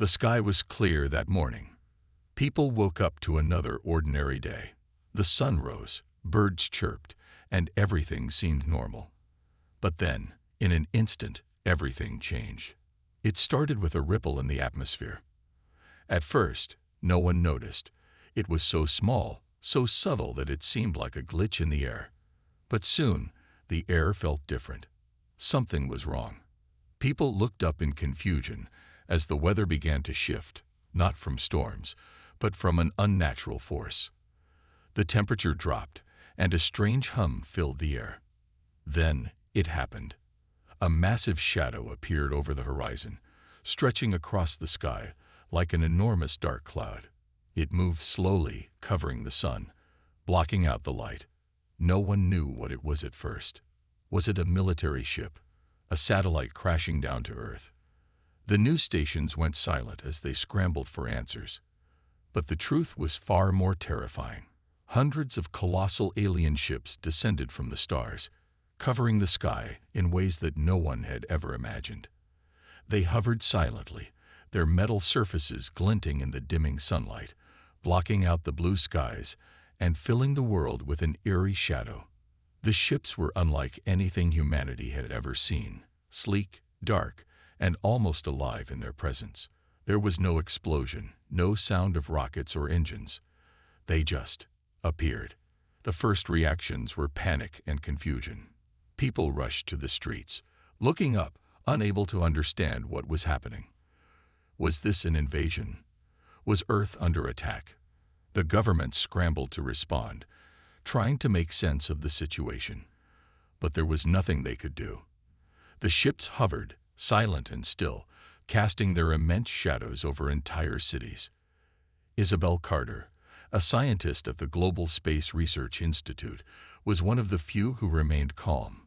The sky was clear that morning. People woke up to another ordinary day. The sun rose, birds chirped, and everything seemed normal. But then, in an instant, everything changed. It started with a ripple in the atmosphere. At first, no one noticed. It was so small, so subtle that it seemed like a glitch in the air. But soon, the air felt different. Something was wrong. People looked up in confusion as the weather began to shift, not from storms, but from an unnatural force. The temperature dropped, and a strange hum filled the air. Then it happened. A massive shadow appeared over the horizon, stretching across the sky like an enormous dark cloud. It moved slowly, covering the sun, blocking out the light. No one knew what it was at first. Was it a military ship? A satellite crashing down to Earth? The news stations went silent as they scrambled for answers. But the truth was far more terrifying. Hundreds of colossal alien ships descended from the stars, covering the sky in ways that no one had ever imagined. They hovered silently, their metal surfaces glinting in the dimming sunlight, blocking out the blue skies and filling the world with an eerie shadow. The ships were unlike anything humanity had ever seen, sleek, dark, and almost alive in their presence. There was no explosion, no sound of rockets or engines. They just appeared. The first reactions were panic and confusion. People rushed to the streets, looking up, unable to understand what was happening. Was this an invasion? Was Earth under attack? The government scrambled to respond, trying to make sense of the situation. But there was nothing they could do. The ships hovered, silent and still, casting their immense shadows over entire cities. Isabel Carter, a scientist at the Global Space Research Institute, was one of the few who remained calm.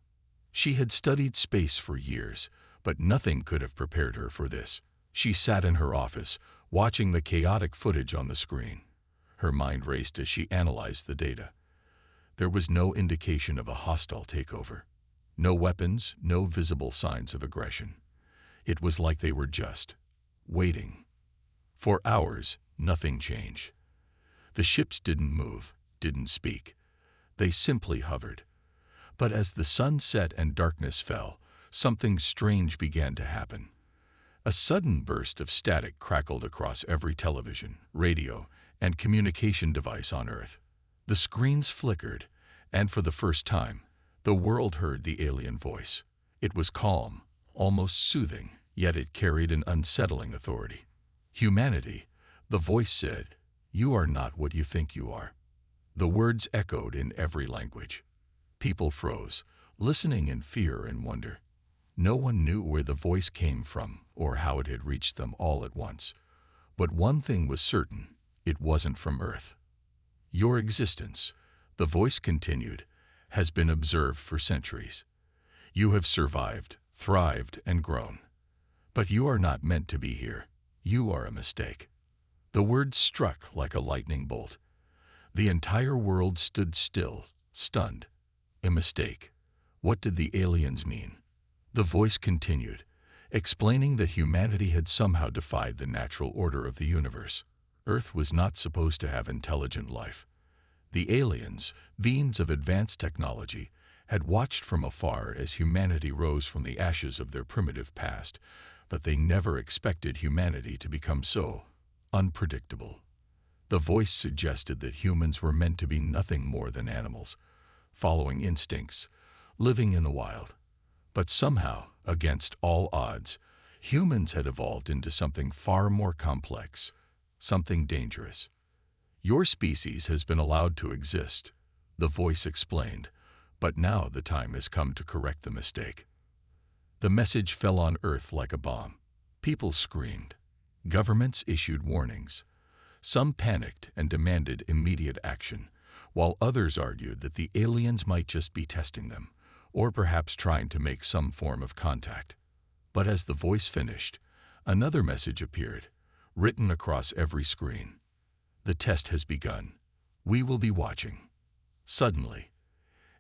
She had studied space for years, but nothing could have prepared her for this. She sat in her office, watching the chaotic footage on the screen. Her mind raced as she analyzed the data. There was no indication of a hostile takeover. No weapons, no visible signs of aggression. It was like they were just waiting. For hours, nothing changed. The ships didn't move, didn't speak. They simply hovered. But as the sun set and darkness fell, something strange began to happen. A sudden burst of static crackled across every television, radio, and communication device on Earth. The screens flickered, and for the first time, the world heard the alien voice. It was calm, almost soothing, yet it carried an unsettling authority. "Humanity," the voice said, "you are not what you think you are." The words echoed in every language. People froze, listening in fear and wonder. No one knew where the voice came from or how it had reached them all at once. But one thing was certain, it wasn't from Earth. "Your existence," the voice continued, "has been observed for centuries. You have survived, thrived, and grown. But you are not meant to be here. You are a mistake." The words struck like a lightning bolt. The entire world stood still, stunned. A mistake. What did the aliens mean? The voice continued, explaining that humanity had somehow defied the natural order of the universe. Earth was not supposed to have intelligent life. The aliens, beings of advanced technology, had watched from afar as humanity rose from the ashes of their primitive past, but they never expected humanity to become so unpredictable. The voice suggested that humans were meant to be nothing more than animals, following instincts, living in the wild. But somehow, against all odds, humans had evolved into something far more complex, something dangerous. "Your species has been allowed to exist," the voice explained, "but now the time has come to correct the mistake." The message fell on Earth like a bomb. People screamed. Governments issued warnings. Some panicked and demanded immediate action, while others argued that the aliens might just be testing them, or perhaps trying to make some form of contact. But as the voice finished, another message appeared, written across every screen. "The test has begun. We will be watching." Suddenly,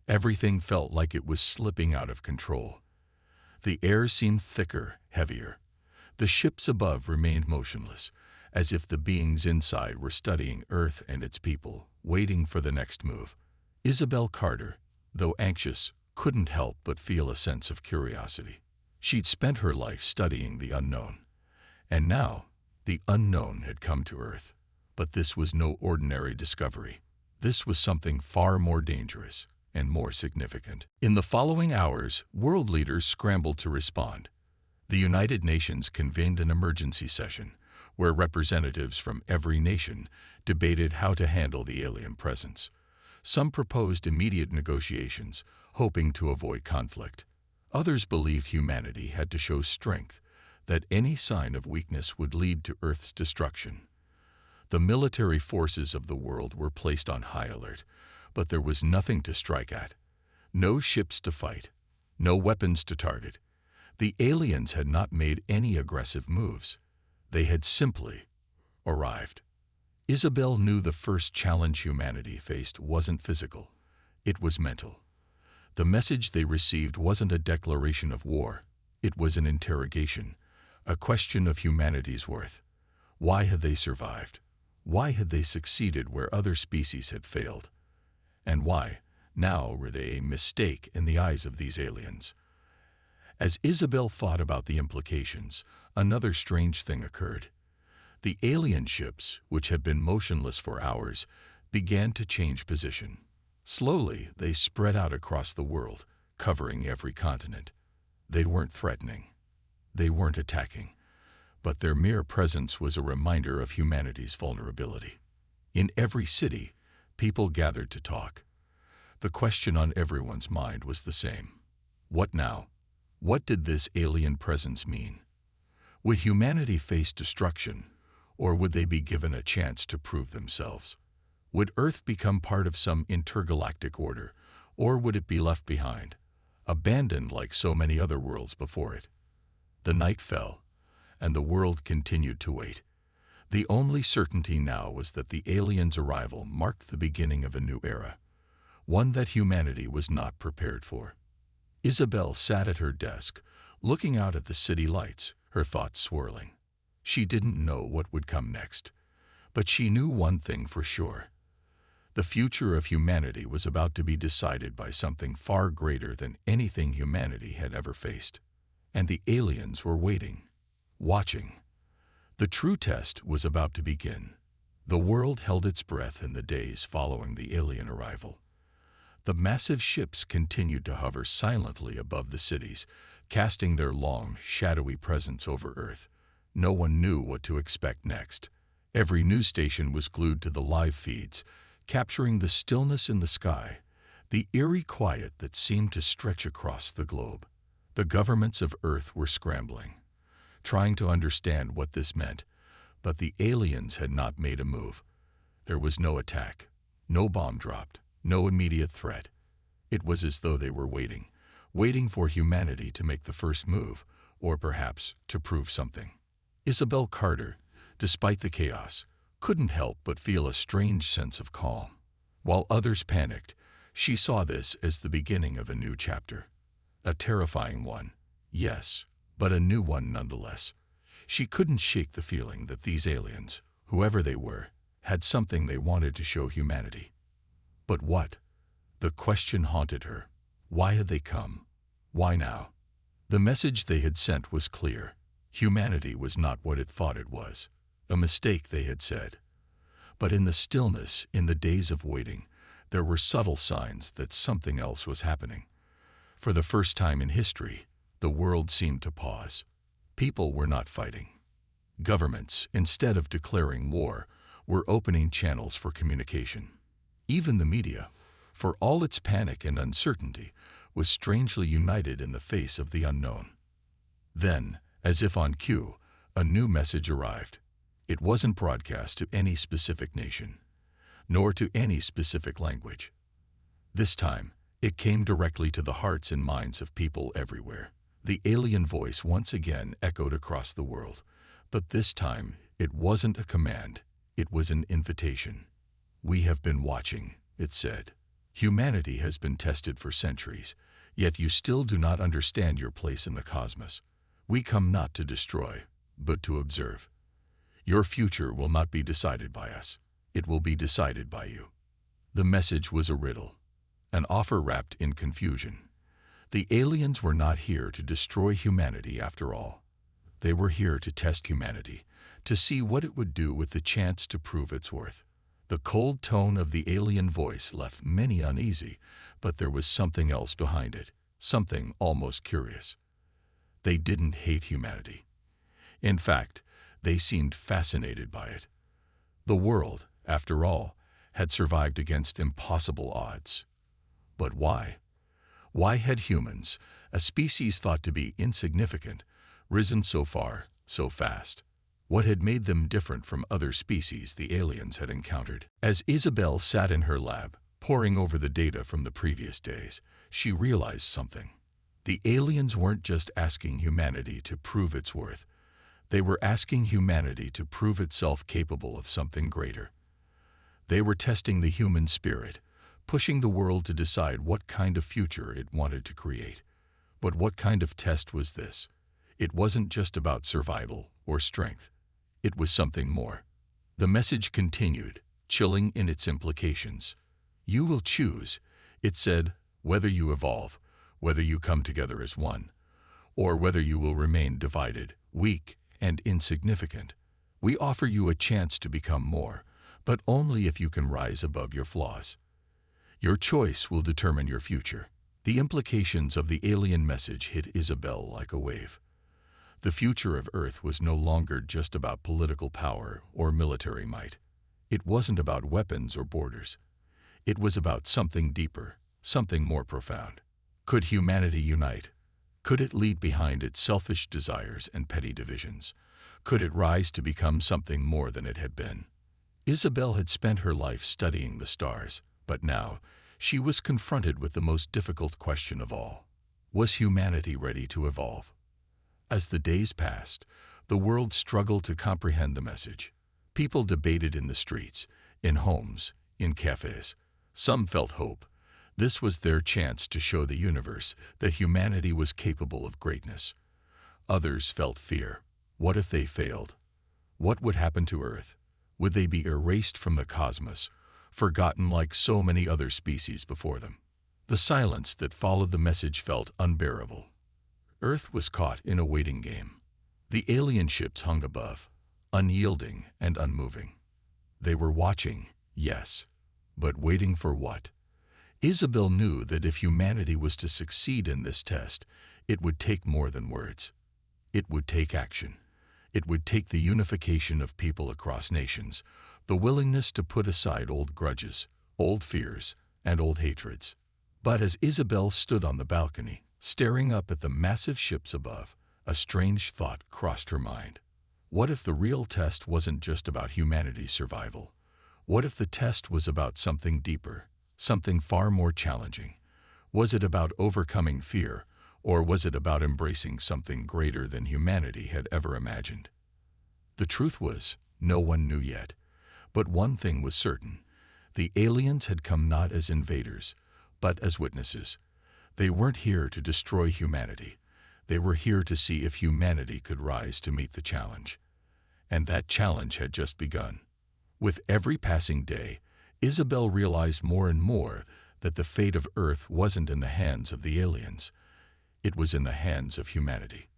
everything felt like it was slipping out of control. The air seemed thicker, heavier. The ships above remained motionless, as if the beings inside were studying Earth and its people, waiting for the next move. Isabel Carter, though anxious, couldn't help but feel a sense of curiosity. She'd spent her life studying the unknown, and now the unknown had come to Earth. But this was no ordinary discovery. This was something far more dangerous and more significant. In the following hours, world leaders scrambled to respond. The United Nations convened an emergency session where representatives from every nation debated how to handle the alien presence. Some proposed immediate negotiations, hoping to avoid conflict. Others believed humanity had to show strength, that any sign of weakness would lead to Earth's destruction. The military forces of the world were placed on high alert, but there was nothing to strike at. No ships to fight, no weapons to target. The aliens had not made any aggressive moves. They had simply arrived. Isabel knew the first challenge humanity faced wasn't physical, it was mental. The message they received wasn't a declaration of war, it was an interrogation, a question of humanity's worth. Why had they survived? Why had they succeeded where other species had failed? And why, now, were they a mistake in the eyes of these aliens? As Isabel thought about the implications, another strange thing occurred. The alien ships, which had been motionless for hours, began to change position. Slowly, they spread out across the world, covering every continent. They weren't threatening. They weren't attacking. But their mere presence was a reminder of humanity's vulnerability. In every city, people gathered to talk. The question on everyone's mind was the same. What now? What did this alien presence mean? Would humanity face destruction, or would they be given a chance to prove themselves? Would Earth become part of some intergalactic order, or would it be left behind, abandoned like so many other worlds before it? The night fell, and the world continued to wait. The only certainty now was that the aliens' arrival marked the beginning of a new era, one that humanity was not prepared for. Isabel sat at her desk, looking out at the city lights, her thoughts swirling. She didn't know what would come next, but she knew one thing for sure. The future of humanity was about to be decided by something far greater than anything humanity had ever faced. And the aliens were waiting, watching. The true test was about to begin. The world held its breath in the days following the alien arrival. The massive ships continued to hover silently above the cities, casting their long, shadowy presence over Earth. No one knew what to expect next. Every news station was glued to the live feeds, capturing the stillness in the sky, the eerie quiet that seemed to stretch across the globe. The governments of Earth were scrambling, trying to understand what this meant, but the aliens had not made a move. There was no attack, no bomb dropped, no immediate threat. It was as though they were waiting for humanity to make the first move, or perhaps to prove something. Isabel Carter, despite the chaos, couldn't help but feel a strange sense of calm. While others panicked, she saw this as the beginning of a new chapter. A terrifying one, yes, but a new one nonetheless. She couldn't shake the feeling that these aliens, whoever they were, had something they wanted to show humanity. But what? The question haunted her. Why had they come? Why now? The message they had sent was clear. Humanity was not what it thought it was. A mistake, they had said. But in the stillness, in the days of waiting, there were subtle signs that something else was happening. For the first time in history, the world seemed to pause. People were not fighting. Governments, instead of declaring war, were opening channels for communication. Even the media, for all its panic and uncertainty, was strangely united in the face of the unknown. Then, as if on cue, a new message arrived. It wasn't broadcast to any specific nation, nor to any specific language. This time, it came directly to the hearts and minds of people everywhere. The alien voice once again echoed across the world, but this time it wasn't a command, it was an invitation. "We have been watching," it said. "Humanity has been tested for centuries, yet you still do not understand your place in the cosmos. We come not to destroy, but to observe. Your future will not be decided by us. It will be decided by you. The message was a riddle, an offer wrapped in confusion. The aliens were not here to destroy humanity after all. They were here to test humanity, to see what it would do with the chance to prove its worth. The cold tone of the alien voice left many uneasy, but there was something else behind it, something almost curious. They didn't hate humanity. In fact, they seemed fascinated by it. The world, after all, had survived against impossible odds. But why? Why had humans, a species thought to be insignificant, risen so far, so fast? What had made them different from other species the aliens had encountered? As Isabel sat in her lab, poring over the data from the previous days, she realized something. The aliens weren't just asking humanity to prove its worth. They were asking humanity to prove itself capable of something greater. They were testing the human spirit, pushing the world to decide what kind of future it wanted to create. But what kind of test was this? It wasn't just about survival or strength. It was something more. The message continued, chilling in its implications. You will choose, it said, whether you evolve, whether you come together as one, or whether you will remain divided, weak, and insignificant. We offer you a chance to become more, but only if you can rise above your flaws. Your choice will determine your future. The implications of the alien message hit Isabel like a wave. The future of Earth was no longer just about political power or military might. It wasn't about weapons or borders. It was about something deeper, something more profound. Could humanity unite? Could it leave behind its selfish desires and petty divisions? Could it rise to become something more than it had been? Isabel had spent her life studying the stars, but now she was confronted with the most difficult question of all. Was humanity ready to evolve? As the days passed, the world struggled to comprehend the message. People debated in the streets, in homes, in cafes. Some felt hope. This was their chance to show the universe that humanity was capable of greatness. Others felt fear. What if they failed? What would happen to Earth? Would they be erased from the cosmos, forgotten like so many other species before them? The silence that followed the message felt unbearable. Earth was caught in a waiting game. The alien ships hung above, unyielding and unmoving. They were watching, yes, but waiting for what? Isabel knew that if humanity was to succeed in this test, it would take more than words. It would take action. It would take the unification of people across nations, the willingness to put aside old grudges, old fears, and old hatreds. But as Isabel stood on the balcony, staring up at the massive ships above, a strange thought crossed her mind. What if the real test wasn't just about humanity's survival? What if the test was about something deeper, something far more challenging? Was it about overcoming fear, or was it about embracing something greater than humanity had ever imagined? The truth was, no one knew yet. But one thing was certain. The aliens had come not as invaders, but as witnesses. They weren't here to destroy humanity. They were here to see if humanity could rise to meet the challenge. And that challenge had just begun. With every passing day, Isabel realized more and more that the fate of Earth wasn't in the hands of the aliens. It was in the hands of humanity.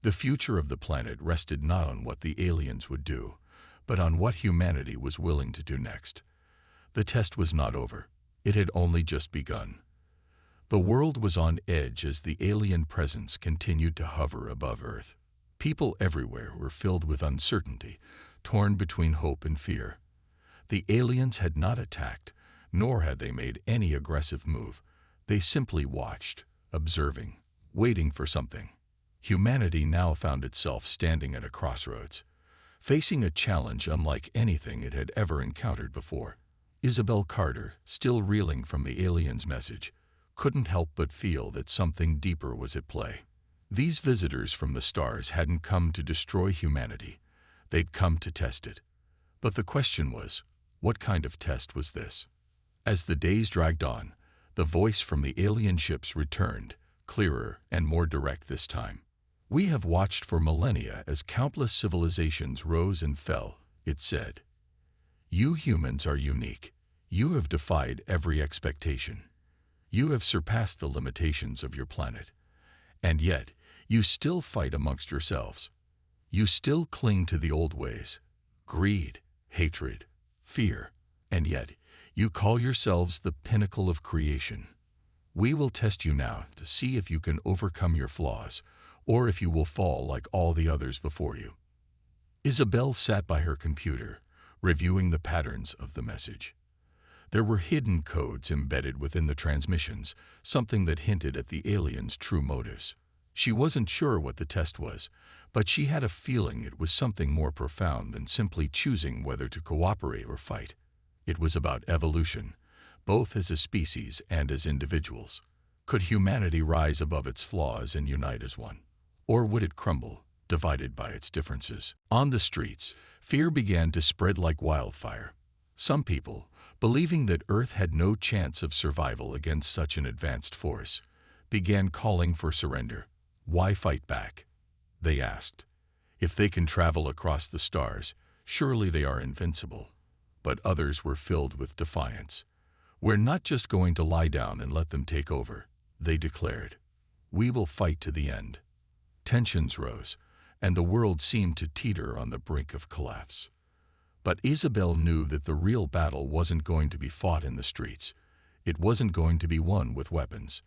The future of the planet rested not on what the aliens would do, but on what humanity was willing to do next. The test was not over. It had only just begun. The world was on edge as the alien presence continued to hover above Earth. People everywhere were filled with uncertainty, torn between hope and fear. The aliens had not attacked, nor had they made any aggressive move. They simply watched, observing, waiting for something. Humanity now found itself standing at a crossroads, facing a challenge unlike anything it had ever encountered before. Isabel Carter, still reeling from the aliens' message, couldn't help but feel that something deeper was at play. These visitors from the stars hadn't come to destroy humanity. They'd come to test it. But the question was, what kind of test was this? As the days dragged on, the voice from the alien ships returned, clearer and more direct this time. "We have watched for millennia as countless civilizations rose and fell," it said. "You humans are unique. You have defied every expectation. You have surpassed the limitations of your planet. And yet, you still fight amongst yourselves. You still cling to the old ways. Greed, hatred, fear. And yet, you call yourselves the pinnacle of creation. We will test you now to see if you can overcome your flaws, or if you will fall like all the others before you." Isabel sat by her computer, reviewing the patterns of the message. There were hidden codes embedded within the transmissions, something that hinted at the aliens' true motives. She wasn't sure what the test was, but she had a feeling it was something more profound than simply choosing whether to cooperate or fight. It was about evolution, both as a species and as individuals. Could humanity rise above its flaws and unite as one? Or would it crumble, divided by its differences? On the streets, fear began to spread like wildfire. Some people, believing that Earth had no chance of survival against such an advanced force, began calling for surrender. Why fight back? They asked. If they can travel across the stars, surely they are invincible. But others were filled with defiance. "We're not just going to lie down and let them take over," they declared. "We will fight to the end." Tensions rose, and the world seemed to teeter on the brink of collapse. But Isabel knew that the real battle wasn't going to be fought in the streets. It wasn't going to be won with weapons.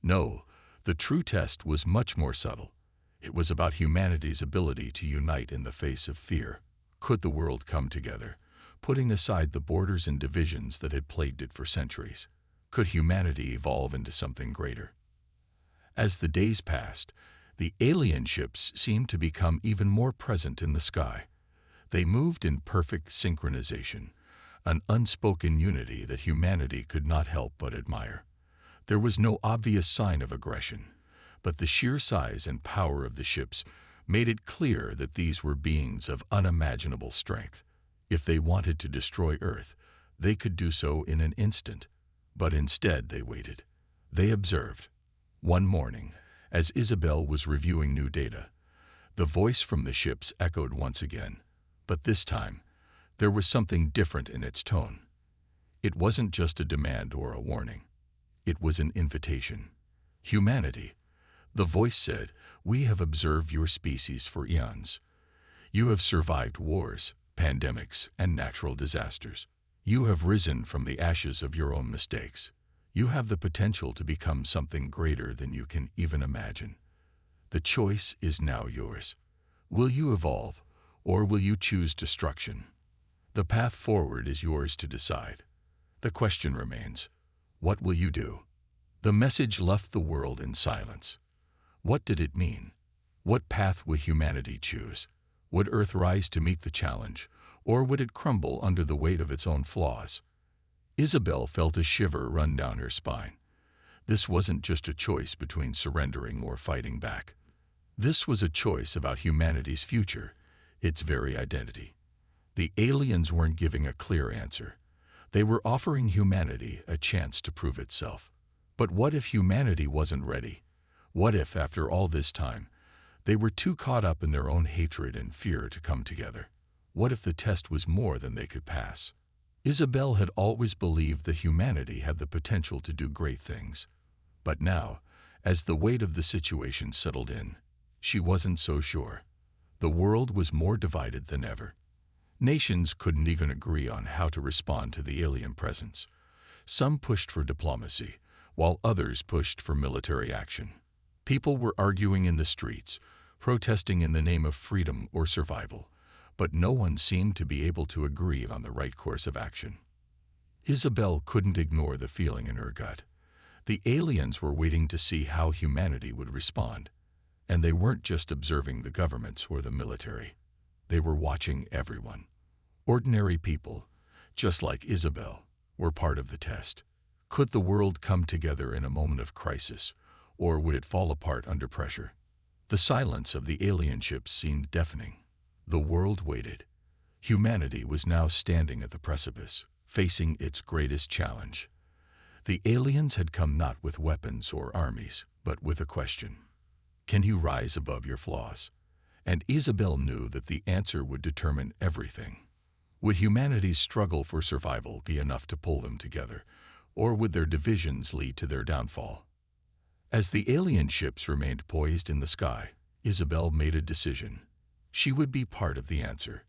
No, the true test was much more subtle. It was about humanity's ability to unite in the face of fear. Could the world come together, putting aside the borders and divisions that had plagued it for centuries? Could humanity evolve into something greater? As the days passed, the alien ships seemed to become even more present in the sky. They moved in perfect synchronization, an unspoken unity that humanity could not help but admire. There was no obvious sign of aggression, but the sheer size and power of the ships made it clear that these were beings of unimaginable strength. If they wanted to destroy Earth, they could do so in an instant. But instead they waited. They observed. One morning, as Isabel was reviewing new data, the voice from the ships echoed once again. But this time, there was something different in its tone. It wasn't just a demand or a warning. It was an invitation. "Humanity," the voice said, "we have observed your species for eons. You have survived wars, pandemics, and natural disasters. You have risen from the ashes of your own mistakes. You have the potential to become something greater than you can even imagine. The choice is now yours. Will you evolve, or will you choose destruction? The path forward is yours to decide. The question remains, what will you do?" The message left the world in silence. What did it mean? What path would humanity choose? Would Earth rise to meet the challenge, or would it crumble under the weight of its own flaws? Isabel felt a shiver run down her spine. This wasn't just a choice between surrendering or fighting back. This was a choice about humanity's future, its very identity. The aliens weren't giving a clear answer. They were offering humanity a chance to prove itself. But what if humanity wasn't ready? What if, after all this time, they were too caught up in their own hatred and fear to come together? What if the test was more than they could pass? Isabel had always believed that humanity had the potential to do great things. But now, as the weight of the situation settled in, she wasn't so sure. The world was more divided than ever. Nations couldn't even agree on how to respond to the alien presence. Some pushed for diplomacy, while others pushed for military action. People were arguing in the streets, protesting in the name of freedom or survival, but no one seemed to be able to agree on the right course of action. Isabel couldn't ignore the feeling in her gut. The aliens were waiting to see how humanity would respond, and they weren't just observing the governments or the military. They were watching everyone. Ordinary people, just like Isabel, were part of the test. Could the world come together in a moment of crisis, or would it fall apart under pressure? The silence of the alien ships seemed deafening. The world waited. Humanity was now standing at the precipice, facing its greatest challenge. The aliens had come not with weapons or armies, but with a question. Can you rise above your flaws? And Isabel knew that the answer would determine everything. Would humanity's struggle for survival be enough to pull them together, or would their divisions lead to their downfall? As the alien ships remained poised in the sky, Isabel made a decision. She would be part of the answer.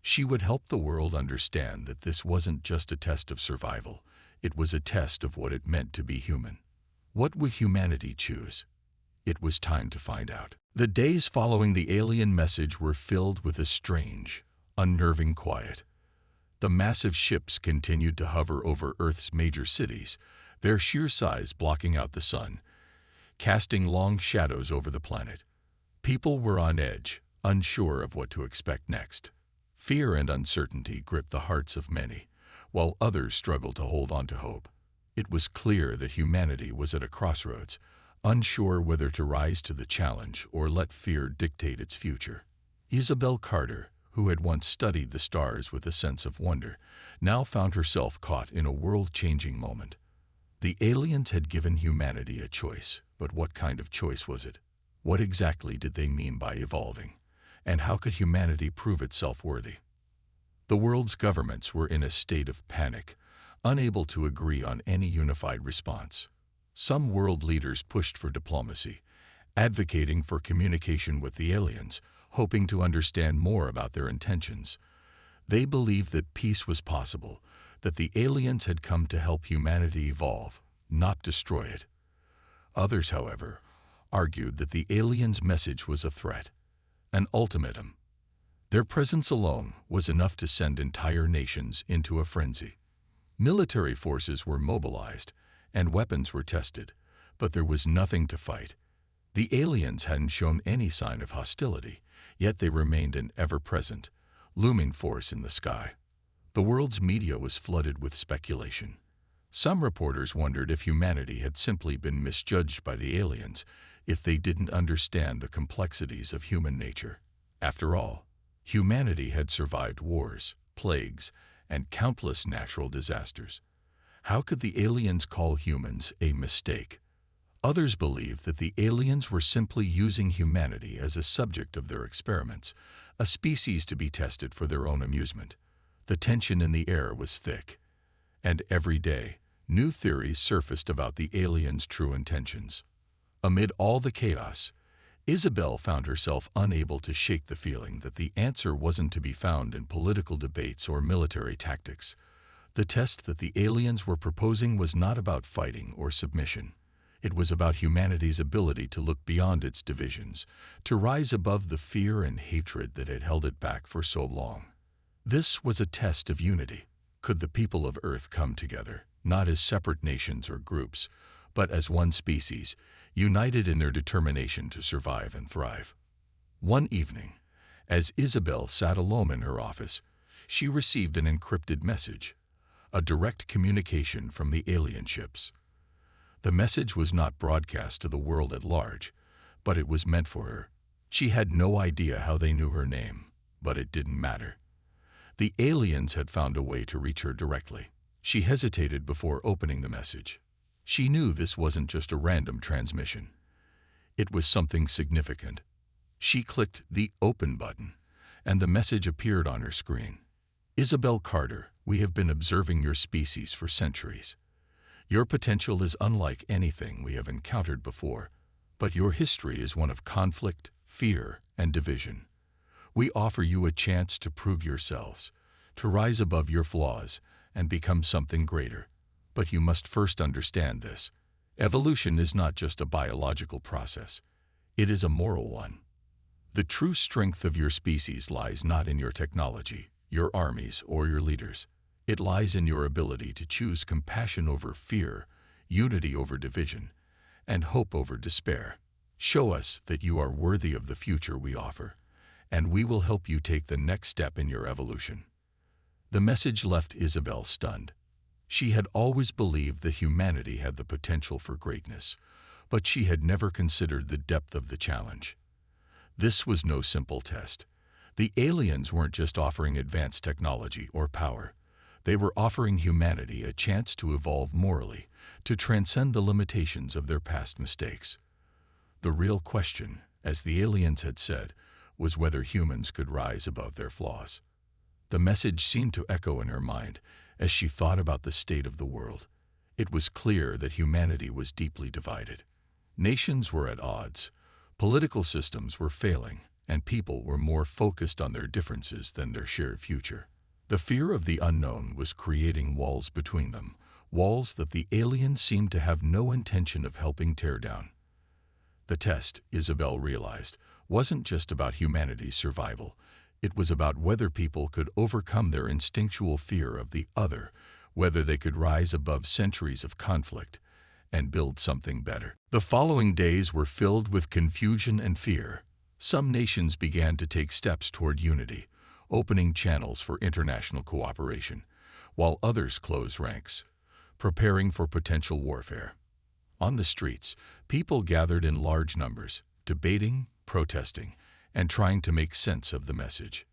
She would help the world understand that this wasn't just a test of survival, it was a test of what it meant to be human. What would humanity choose? It was time to find out. The days following the alien message were filled with a strange, unnerving quiet. The massive ships continued to hover over Earth's major cities, their sheer size blocking out the sun, casting long shadows over the planet. People were on edge, unsure of what to expect next. Fear and uncertainty gripped the hearts of many, while others struggled to hold on to hope. It was clear that humanity was at a crossroads, unsure whether to rise to the challenge or let fear dictate its future. Isabel Carter, who had once studied the stars with a sense of wonder, now found herself caught in a world-changing moment. The aliens had given humanity a choice, but what kind of choice was it? What exactly did they mean by evolving? And how could humanity prove itself worthy? The world's governments were in a state of panic, unable to agree on any unified response. Some world leaders pushed for diplomacy, advocating for communication with the aliens, hoping to understand more about their intentions. They believed that peace was possible, that the aliens had come to help humanity evolve, not destroy it. Others, however, argued that the aliens' message was a threat, an ultimatum. Their presence alone was enough to send entire nations into a frenzy. Military forces were mobilized, and weapons were tested, but there was nothing to fight. The aliens hadn't shown any sign of hostility, yet they remained an ever-present, looming force in the sky. The world's media was flooded with speculation. Some reporters wondered if humanity had simply been misjudged by the aliens, if they didn't understand the complexities of human nature. After all, humanity had survived wars, plagues, and countless natural disasters. How could the aliens call humans a mistake? Others believed that the aliens were simply using humanity as a subject of their experiments, a species to be tested for their own amusement. The tension in the air was thick, and every day, new theories surfaced about the aliens' true intentions. Amid all the chaos, Isabel found herself unable to shake the feeling that the answer wasn't to be found in political debates or military tactics. The test that the aliens were proposing was not about fighting or submission. It was about humanity's ability to look beyond its divisions, to rise above the fear and hatred that had held it back for so long. This was a test of unity. Could the people of Earth come together, not as separate nations or groups, but as one species, united in their determination to survive and thrive? One evening, as Isabel sat alone in her office, she received an encrypted message, a direct communication from the alien ships. The message was not broadcast to the world at large, but it was meant for her. She had no idea how they knew her name, but it didn't matter. The aliens had found a way to reach her directly. She hesitated before opening the message. She knew this wasn't just a random transmission. It was something significant. She clicked the Open button, and the message appeared on her screen. Isabel Carter, we have been observing your species for centuries. Your potential is unlike anything we have encountered before, but your history is one of conflict, fear, and division. We offer you a chance to prove yourselves, to rise above your flaws and become something greater. But you must first understand this. Evolution is not just a biological process. It is a moral one. The true strength of your species lies not in your technology, your armies, or your leaders. It lies in your ability to choose compassion over fear, unity over division, and hope over despair. Show us that you are worthy of the future we offer, and we will help you take the next step in your evolution. The message left Isabel stunned. She had always believed that humanity had the potential for greatness, but she had never considered the depth of the challenge. This was no simple test. The aliens weren't just offering advanced technology or power. They were offering humanity a chance to evolve morally, to transcend the limitations of their past mistakes. The real question, as the aliens had said, was whether humans could rise above their flaws. The message seemed to echo in her mind as she thought about the state of the world. It was clear that humanity was deeply divided. Nations were at odds, political systems were failing, and people were more focused on their differences than their shared future. The fear of the unknown was creating walls between them, walls that the aliens seemed to have no intention of helping tear down. The test, Isabel realized, wasn't just about humanity's survival. It was about whether people could overcome their instinctual fear of the other, whether they could rise above centuries of conflict and build something better. The following days were filled with confusion and fear. Some nations began to take steps toward unity, opening channels for international cooperation, while others closed ranks, preparing for potential warfare. On the streets, people gathered in large numbers, debating, protesting, and trying to make sense of the message.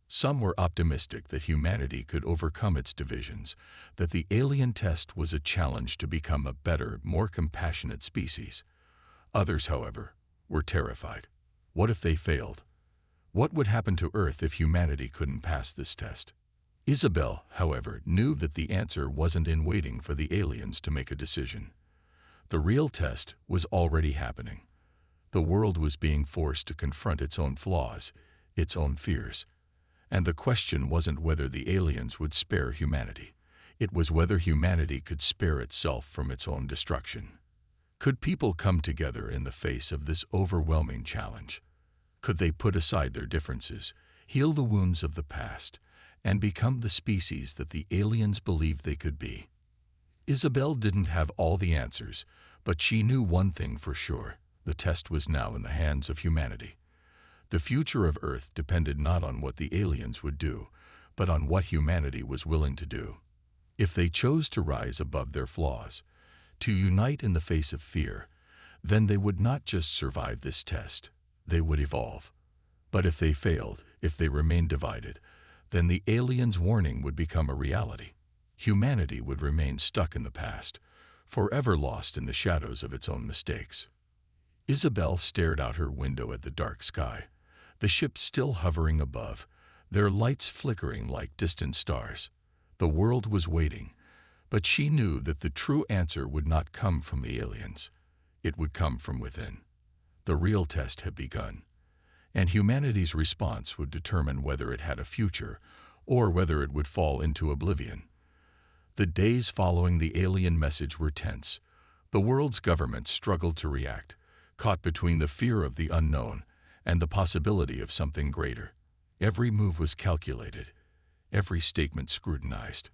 Some were optimistic that humanity could overcome its divisions, that the alien test was a challenge to become a better, more compassionate species. Others, however, were terrified. What if they failed? What would happen to Earth if humanity couldn't pass this test? Isabel, however, knew that the answer wasn't in waiting for the aliens to make a decision. The real test was already happening. The world was being forced to confront its own flaws, its own fears. And the question wasn't whether the aliens would spare humanity. It was whether humanity could spare itself from its own destruction. Could people come together in the face of this overwhelming challenge? Could they put aside their differences, heal the wounds of the past, and become the species that the aliens believed they could be? Isabel didn't have all the answers, but she knew one thing for sure. The test was now in the hands of humanity. The future of Earth depended not on what the aliens would do, but on what humanity was willing to do. If they chose to rise above their flaws, to unite in the face of fear, then they would not just survive this test, they would evolve. But if they failed, if they remained divided, then the aliens' warning would become a reality. Humanity would remain stuck in the past, forever lost in the shadows of its own mistakes. Isabel stared out her window at the dark sky, the ships still hovering above, their lights flickering like distant stars. The world was waiting, but she knew that the true answer would not come from the aliens. It would come from within. The real test had begun, and humanity's response would determine whether it had a future or whether it would fall into oblivion. The days following the alien message were tense. The world's governments struggled to react, caught between the fear of the unknown and the possibility of something greater. Every move was calculated, every statement scrutinized.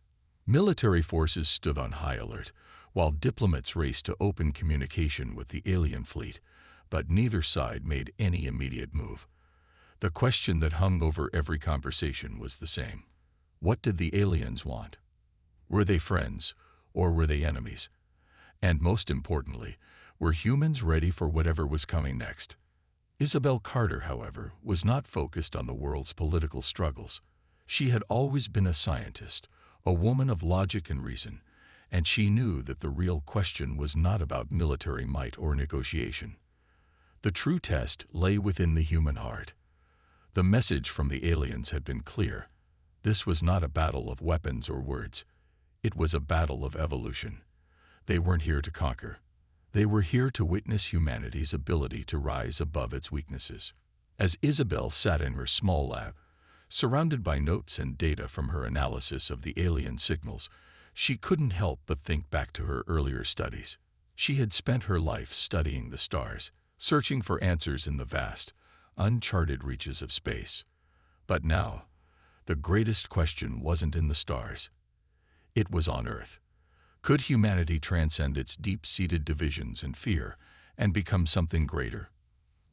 Military forces stood on high alert, while diplomats raced to open communication with the alien fleet, but neither side made any immediate move. The question that hung over every conversation was the same. What did the aliens want? Were they friends, or were they enemies? And most importantly, were humans ready for whatever was coming next? Isabel Carter, however, was not focused on the world's political struggles. She had always been a scientist, a woman of logic and reason, and she knew that the real question was not about military might or negotiation. The true test lay within the human heart. The message from the aliens had been clear. This was not a battle of weapons or words. It was a battle of evolution. They weren't here to conquer. They were here to witness humanity's ability to rise above its weaknesses. As Isabel sat in her small lab, surrounded by notes and data from her analysis of the alien signals, she couldn't help but think back to her earlier studies. She had spent her life studying the stars, searching for answers in the vast, uncharted reaches of space. But now, the greatest question wasn't in the stars. It was on Earth. Could humanity transcend its deep-seated divisions and fear and become something greater?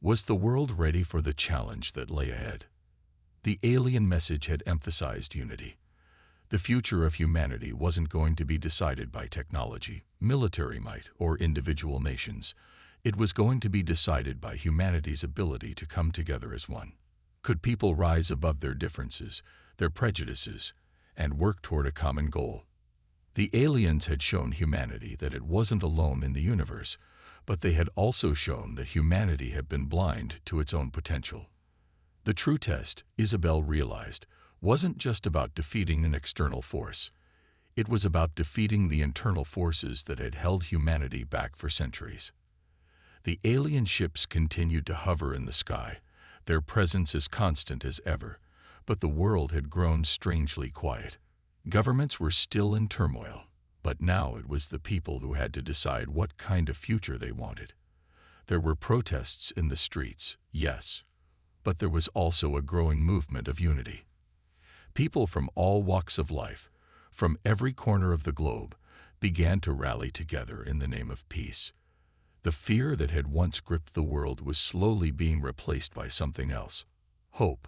Was the world ready for the challenge that lay ahead? The alien message had emphasized unity. The future of humanity wasn't going to be decided by technology, military might, or individual nations. It was going to be decided by humanity's ability to come together as one. Could people rise above their differences, their prejudices, and work toward a common goal? The aliens had shown humanity that it wasn't alone in the universe, but they had also shown that humanity had been blind to its own potential. The true test, Isabel realized, wasn't just about defeating an external force. It was about defeating the internal forces that had held humanity back for centuries. The alien ships continued to hover in the sky, their presence as constant as ever, but the world had grown strangely quiet. Governments were still in turmoil, but now it was the people who had to decide what kind of future they wanted. There were protests in the streets, yes, but there was also a growing movement of unity. People from all walks of life, from every corner of the globe, began to rally together in the name of peace. The fear that had once gripped the world was slowly being replaced by something else. Hope.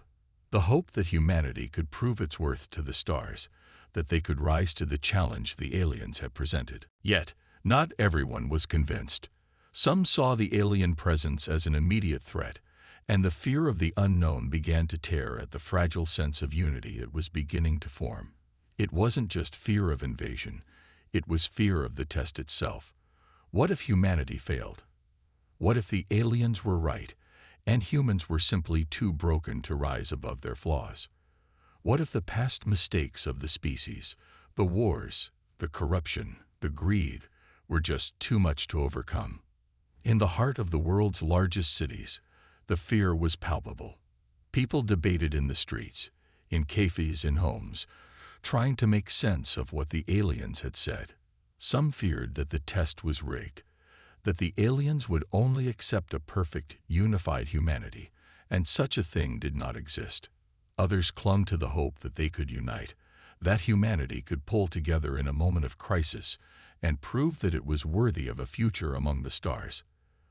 The hope that humanity could prove its worth to the stars, that they could rise to the challenge the aliens had presented. Yet, not everyone was convinced. Some saw the alien presence as an immediate threat, and the fear of the unknown began to tear at the fragile sense of unity it was beginning to form. It wasn't just fear of invasion, it was fear of the test itself. What if humanity failed? What if the aliens were right, and humans were simply too broken to rise above their flaws? What if the past mistakes of the species, the wars, the corruption, the greed, were just too much to overcome? In the heart of the world's largest cities, the fear was palpable. People debated in the streets, in cafes and homes, trying to make sense of what the aliens had said. Some feared that the test was rigged, that the aliens would only accept a perfect, unified humanity, and such a thing did not exist. Others clung to the hope that they could unite, that humanity could pull together in a moment of crisis and prove that it was worthy of a future among the stars.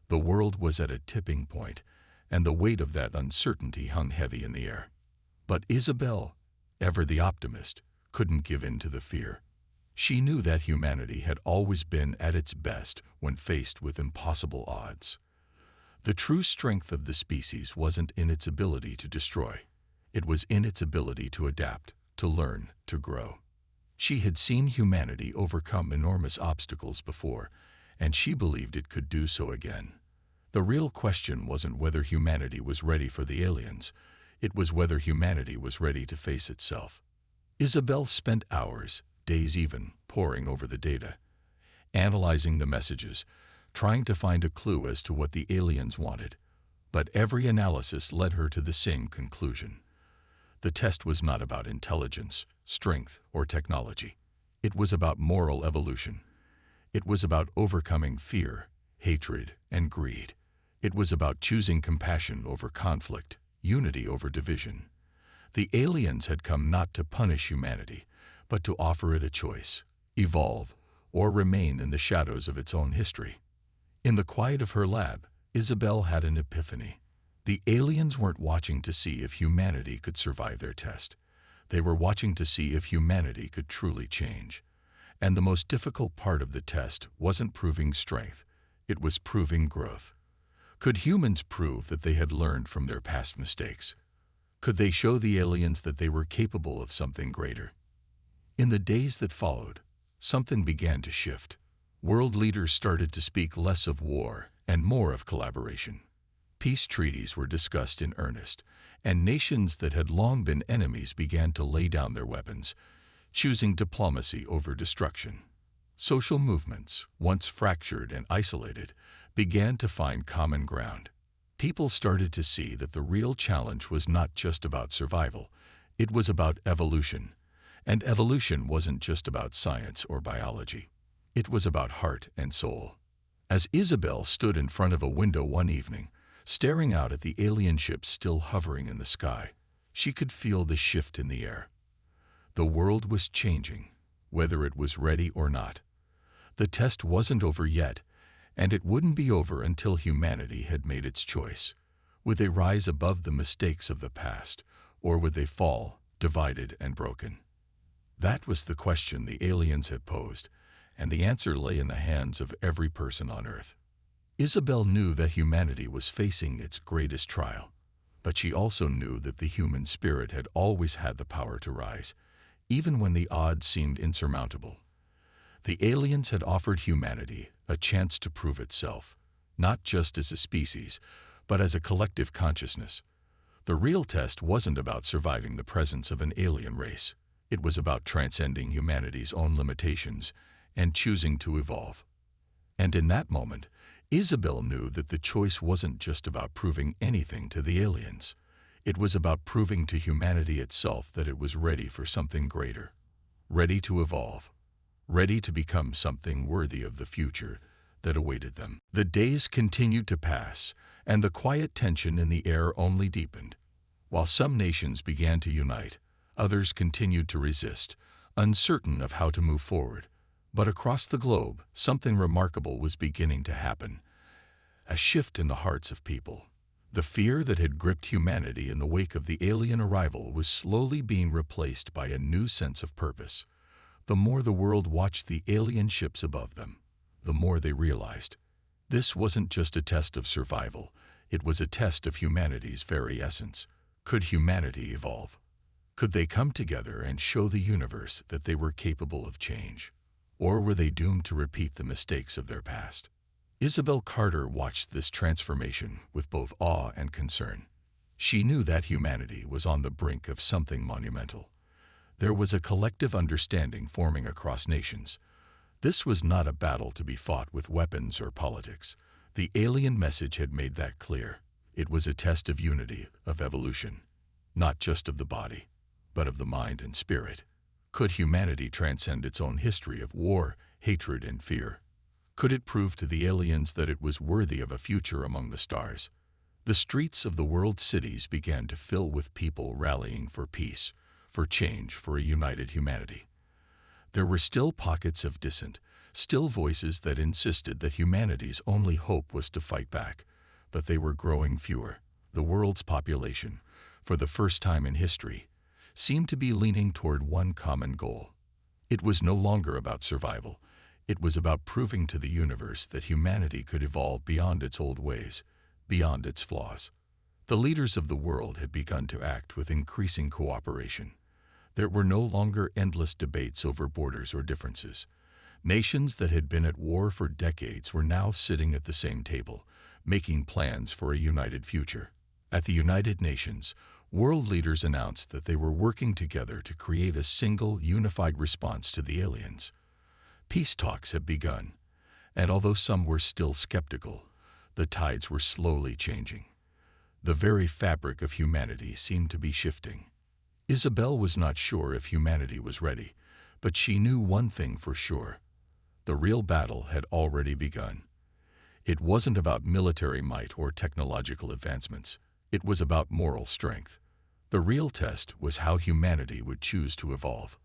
The world was at a tipping point, and the weight of that uncertainty hung heavy in the air. But Isabel, ever the optimist, couldn't give in to the fear. She knew that humanity had always been at its best when faced with impossible odds. The true strength of the species wasn't in its ability to destroy. It was in its ability to adapt, to learn, to grow. She had seen humanity overcome enormous obstacles before, and she believed it could do so again. The real question wasn't whether humanity was ready for the aliens. It was whether humanity was ready to face itself. Isabel spent hours, days even, poring over the data, analyzing the messages, trying to find a clue as to what the aliens wanted. But every analysis led her to the same conclusion. The test was not about intelligence, strength, or technology. It was about moral evolution. It was about overcoming fear, hatred, and greed. It was about choosing compassion over conflict, unity over division. The aliens had come not to punish humanity, but to offer it a choice: evolve, or remain in the shadows of its own history. In the quiet of her lab, Isabel had an epiphany. The aliens weren't watching to see if humanity could survive their test. They were watching to see if humanity could truly change. And the most difficult part of the test wasn't proving strength, it was proving growth. Could humans prove that they had learned from their past mistakes? Could they show the aliens that they were capable of something greater? In the days that followed, something began to shift. World leaders started to speak less of war and more of collaboration. Peace treaties were discussed in earnest, and nations that had long been enemies began to lay down their weapons, choosing diplomacy over destruction. Social movements, once fractured and isolated, began to find common ground. People started to see that the real challenge was not just about survival, it was about evolution. And evolution wasn't just about science or biology. It was about heart and soul. As Isabel stood in front of a window one evening, staring out at the alien ships still hovering in the sky, she could feel the shift in the air. The world was changing, whether it was ready or not. The test wasn't over yet, and it wouldn't be over until humanity had made its choice. Would they rise above the mistakes of the past, or would they fall, divided and broken? That was the question the aliens had posed, and the answer lay in the hands of every person on Earth. Isabel knew that humanity was facing its greatest trial, but she also knew that the human spirit had always had the power to rise, even when the odds seemed insurmountable. The aliens had offered humanity a chance to prove itself, not just as a species, but as a collective consciousness. The real test wasn't about surviving the presence of an alien race. It was about transcending humanity's own limitations and choosing to evolve. And in that moment, Isabel knew that the choice wasn't just about proving anything to the aliens. It was about proving to humanity itself that it was ready for something greater, ready to evolve, ready to become something worthy of the future that awaited them. The days continued to pass, and the quiet tension in the air only deepened. While some nations began to unite, others continued to resist, uncertain of how to move forward. But across the globe, something remarkable was beginning to happen. A shift in the hearts of people. The fear that had gripped humanity in the wake of the alien arrival was slowly being replaced by a new sense of purpose. The more the world watched the alien ships above them, the more they realized this wasn't just a test of survival, it was a test of humanity's very essence. Could humanity evolve? Could they come together and show the universe that they were capable of change? Or were they doomed to repeat the mistakes of their past? Isabel Carter watched this transformation with both awe and concern. She knew that humanity was on the brink of something monumental. There was a collective understanding forming across nations. This was not a battle to be fought with weapons or politics. The alien message had made that clear. It was a test of unity, of evolution, not just of the body, but of the mind and spirit. Could humanity transcend its own history of war, hatred, and fear? Could it prove to the aliens that it was worthy of a future among the stars? The streets of the world's cities began to fill with people rallying for peace, for change, for a united humanity. There were still pockets of dissent, still voices that insisted that humanity's only hope was to fight back, but they were growing fewer. The world's population, for the first time in history, seemed to be leaning toward one common goal. It was no longer about survival. It was about proving to the universe that humanity could evolve beyond its old ways, beyond its flaws. The leaders of the world had begun to act with increasing cooperation. There were no longer endless debates over borders or differences. Nations that had been at war for decades were now sitting at the same table, making plans for a united future. At the United Nations, world leaders announced that they were working together to create a single, unified response to the aliens. Peace talks had begun, and although some were still skeptical, the tides were slowly changing. The very fabric of humanity seemed to be shifting. Isabel was not sure if humanity was ready, but she knew one thing for sure. The real battle had already begun. It wasn't about military might or technological advancements. It was about moral strength. The real test was how humanity would choose to evolve,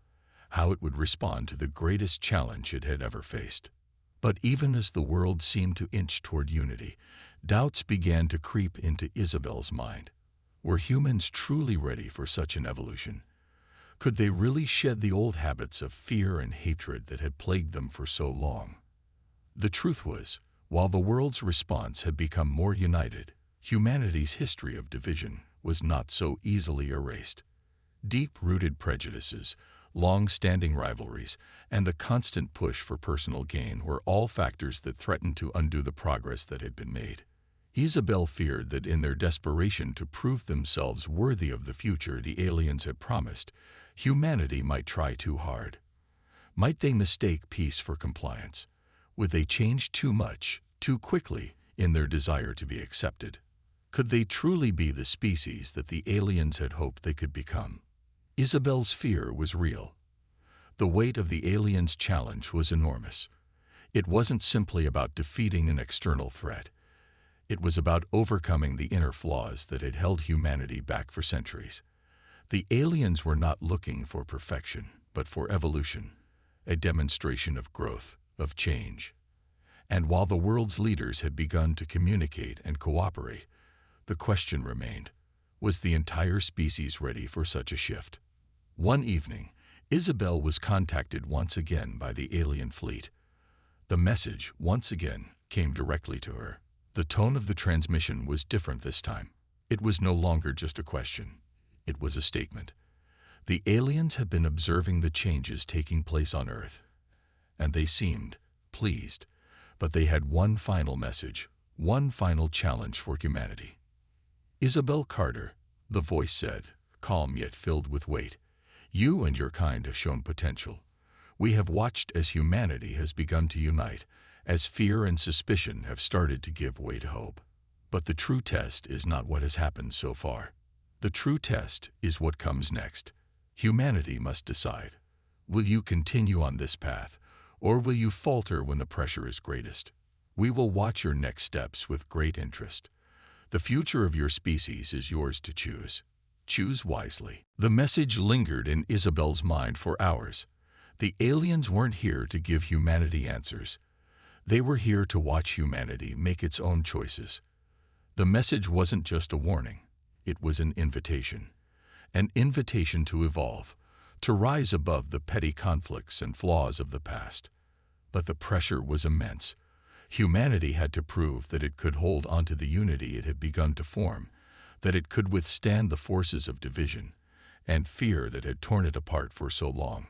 how it would respond to the greatest challenge it had ever faced. But even as the world seemed to inch toward unity, doubts began to creep into Isabel's mind. Were humans truly ready for such an evolution? Could they really shed the old habits of fear and hatred that had plagued them for so long? The truth was, while the world's response had become more united, humanity's history of division was not so easily erased. Deep-rooted prejudices, long-standing rivalries, and the constant push for personal gain were all factors that threatened to undo the progress that had been made. Isabel feared that in their desperation to prove themselves worthy of the future the aliens had promised, humanity might try too hard. Might they mistake peace for compliance? Would they change too much, too quickly, in their desire to be accepted? Could they truly be the species that the aliens had hoped they could become? Isabel's fear was real. The weight of the aliens' challenge was enormous. It wasn't simply about defeating an external threat. It was about overcoming the inner flaws that had held humanity back for centuries. The aliens were not looking for perfection, but for evolution, a demonstration of growth, of change. And while the world's leaders had begun to communicate and cooperate, the question remained, was the entire species ready for such a shift? One evening, Isabel was contacted once again by the alien fleet. The message, once again, came directly to her. The tone of the transmission was different this time. It was no longer just a question. It was a statement. The aliens had been observing the changes taking place on Earth, and they seemed pleased. But they had one final message, one final challenge for humanity. Isabel Carter, the voice said, calm yet filled with weight, you and your kind have shown potential. We have watched as humanity has begun to unite, as fear and suspicion have started to give way to hope. But the true test is not what has happened so far. The true test is what comes next. Humanity must decide. Will you continue on this path, or will you falter when the pressure is greatest? We will watch your next steps with great interest. The future of your species is yours to choose. Choose wisely. The message lingered in Isabel's mind for hours. The aliens weren't here to give humanity answers. They were here to watch humanity make its own choices. The message wasn't just a warning. It was an invitation. An invitation to evolve, to rise above the petty conflicts and flaws of the past. But the pressure was immense. Humanity had to prove that it could hold onto the unity it had begun to form, that it could withstand the forces of division and fear that had torn it apart for so long.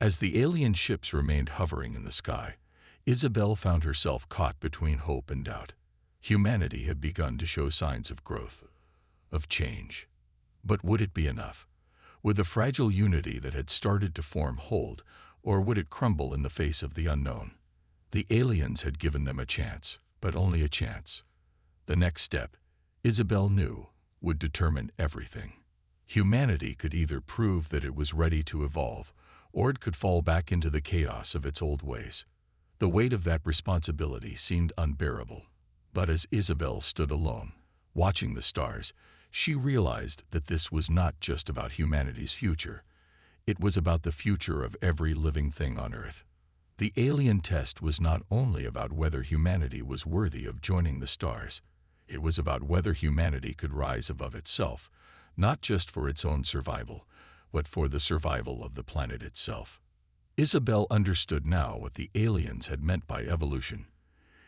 As the alien ships remained hovering in the sky, Isabel found herself caught between hope and doubt. Humanity had begun to show signs of growth, of change. But would it be enough? Would the fragile unity that had started to form hold, or would it crumble in the face of the unknown? The aliens had given them a chance, but only a chance. The next step, Isabel knew, would determine everything. Humanity could either prove that it was ready to evolve, or it could fall back into the chaos of its old ways. The weight of that responsibility seemed unbearable. But as Isabel stood alone, watching the stars, she realized that this was not just about humanity's future. It was about the future of every living thing on Earth. The alien test was not only about whether humanity was worthy of joining the stars. It was about whether humanity could rise above itself, not just for its own survival, but for the survival of the planet itself. Isabel understood now what the aliens had meant by evolution.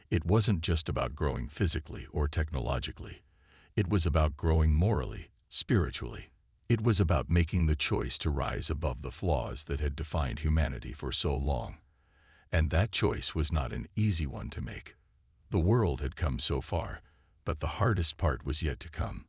It wasn't just about growing physically or technologically. It was about growing morally, spiritually. It was about making the choice to rise above the flaws that had defined humanity for so long. And that choice was not an easy one to make. The world had come so far, but the hardest part was yet to come.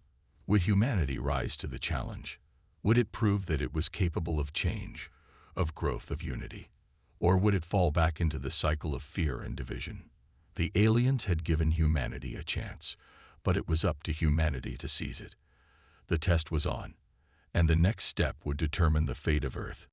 Would humanity rise to the challenge? Would it prove that it was capable of change, of growth, of unity? Or would it fall back into the cycle of fear and division? The aliens had given humanity a chance, but it was up to humanity to seize it. The test was on, and the next step would determine the fate of Earth.